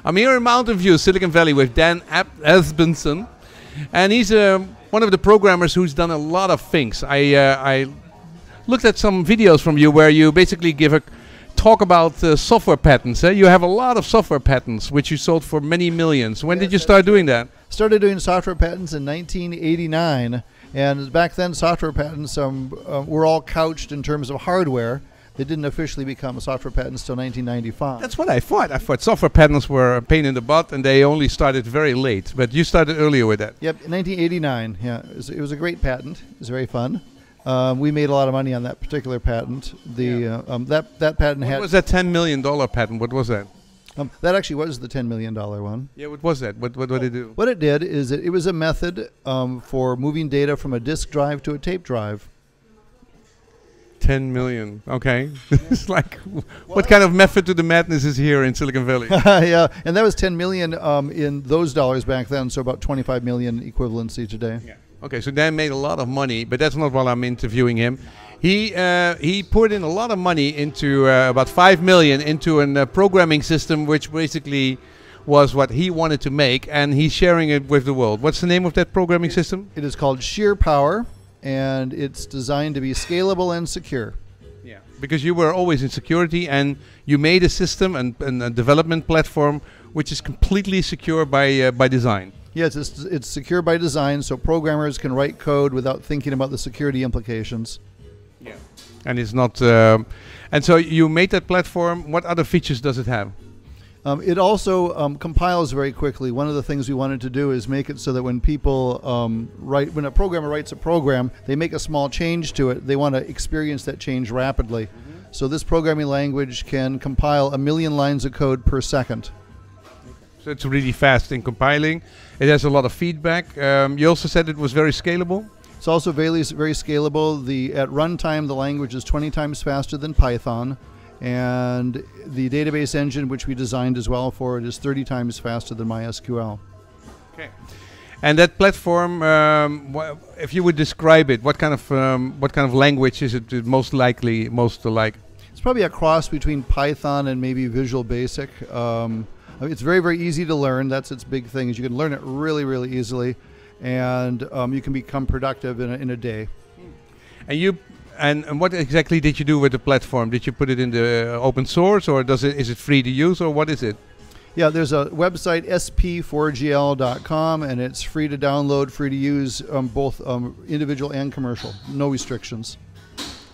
I'm here in Mountain View, Silicon Valley, with Dan Esbensen, and he's one of the programmers who's done a lot of things. I looked at some videos from you where you basically give a talk about software patents. You have a lot of software patents which you sold for many millions. When did you start doing that? Started doing software patents in 1989, and back then software patents were all couched in terms of hardware. They didn't officially become software patents until 1995. That's what I thought. I thought software patents were a pain in the butt and they only started very late. But you started earlier with that. Yep, 1989. Yeah, it was a great patent. It was very fun. We made a lot of money on that particular patent. That patent what was that $10 million patent? What was that? That actually was the $10 million one. Yeah, what was that? What did it do? What it did is it was a method for moving data from a disk drive to a tape drive. 10 million. Okay. It's like, what kind of method to the madness is here in Silicon Valley? Yeah, and that was 10 million in those dollars back then, so about 25 million equivalency today. Yeah. Okay, so Dan made a lot of money, but that's not while I'm interviewing him. He put in a lot of money into about 5 million into a programming system, which basically was what he wanted to make, and he's sharing it with the world. What's the name of that programming system? It is called Sheer Power, and it's designed to be scalable and secure. Yeah, because you were always in security, and you made a system and a development platform which is completely secure by design. Yes, it's secure by design, so programmers can write code without thinking about the security implications. Yeah, and it's not. And so you made that platform. What other features does it have? It also compiles very quickly. One of the things we wanted to do is make it so that when people when a programmer writes a program, they make a small change to it. They want to experience that change rapidly. Mm-hmm. So this programming language can compile 1 million lines of code per second. So it's really fast in compiling. It has a lot of feedback. You also said it was very scalable. It's also very scalable. At runtime, the language is 20 times faster than Python. And the database engine, which we designed as well for it, is 30 times faster than MySQL. Okay. And that platform, if you would describe it, what kind of language is it most alike? It's probably a cross between Python and maybe Visual Basic. It's very, very easy to learn. That's its big thing, is you can learn it really, really easily, and you can become productive in a day. And what exactly did you do with the platform? Did you put it in the open source, or is it free to use, or what is it? Yeah, there's a website, sp4gl.com, and it's free to download, free to use, both individual and commercial. No restrictions.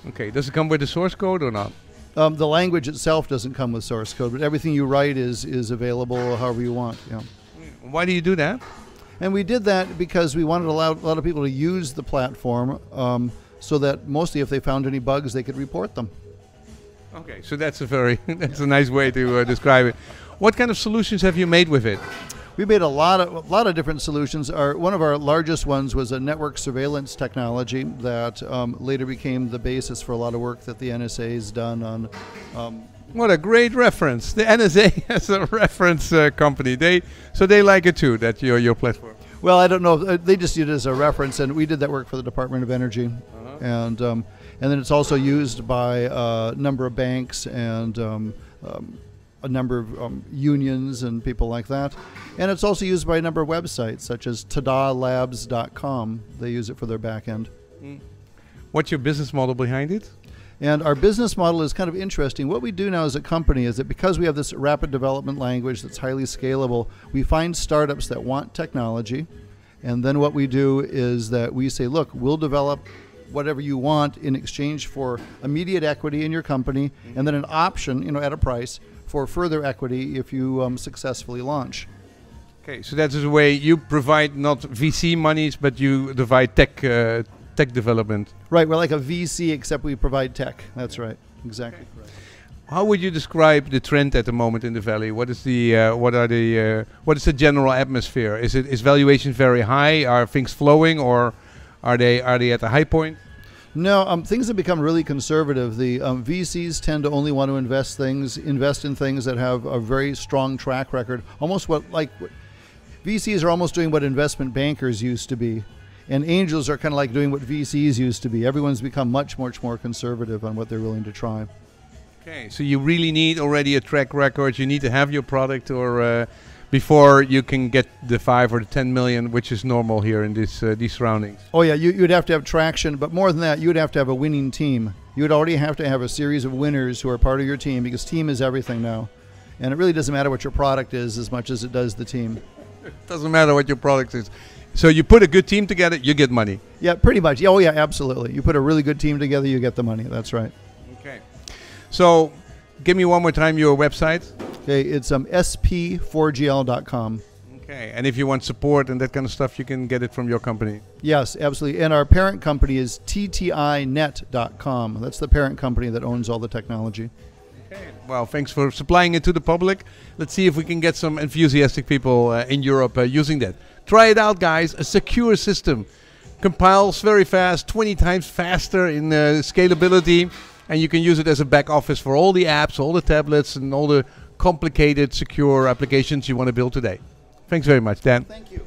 Okay, does it come with the source code or not? The language itself doesn't come with source code, but everything you write is available however you want. Yeah. Why do you do that? And we did that because we wanted to allow a lot of people to use the platform, so that mostly if they found any bugs, they could report them. Okay, so that's a nice way to describe it. What kind of solutions have you made with it? We made a lot of different solutions. One of our largest ones was a network surveillance technology that later became the basis for a lot of work that the NSA has done on. What a great reference! The NSA has a reference company. They like it too. That your platform. Well, I don't know. They just used it as a reference, and we did that work for the Department of Energy, and then it's also used by a number of banks and a number of unions and people like that. And it's also used by a number of websites, such as tadalabs.com. They use it for their back end. What's your business model behind it? And our business model is kind of interesting. What we do now as a company is that because we have this rapid development language that's highly scalable, we find startups that want technology. And then what we do is that we say, look, we'll develop whatever you want in exchange for immediate equity in your company, and then an option, at a price, for further equity if you successfully launch. Okay, so that is a way you provide not VC monies, but you provide tech development. Right, we're like a VC, except we provide tech. That's right, exactly. Okay. How would you describe the trend at the moment in the valley? What is what is the general atmosphere? Is valuation very high? Are things flowing, or are they at a high point? No, things have become really conservative. The VCs tend to only want to invest in things that have a very strong track record. VCs are almost doing what investment bankers used to be, and angels are kind of like doing what VCs used to be. Everyone's become much more conservative on what they're willing to try. Okay, so you really need already a track record. You need to have your product, or before you can get the 5 or the 10 million, which is normal here in this these surroundings. Oh yeah, you'd have to have traction, but more than that, you'd have to have a winning team. You would already have to have a series of winners who are part of your team, because team is everything now. And it really doesn't matter what your product is as much as it does the team. It doesn't matter what your product is. So you put a good team together, you get money. Yeah, pretty much. Oh yeah, absolutely. You put a really good team together, you get the money. That's right. Okay. So give me one more time your website. Okay, it's sp4gl.com. Okay, and if you want support and that kind of stuff, you can get it from your company. Yes, absolutely. And our parent company is ttinet.com. That's the parent company that owns all the technology. Okay. Well, thanks for supplying it to the public. Let's see if we can get some enthusiastic people in Europe using that. Try it out, guys. A secure system. Compiles very fast, 20 times faster in scalability. And you can use it as a back office for all the apps, all the tablets, and all the complicated, secure applications you want to build today. Thanks very much, Dan. Thank you.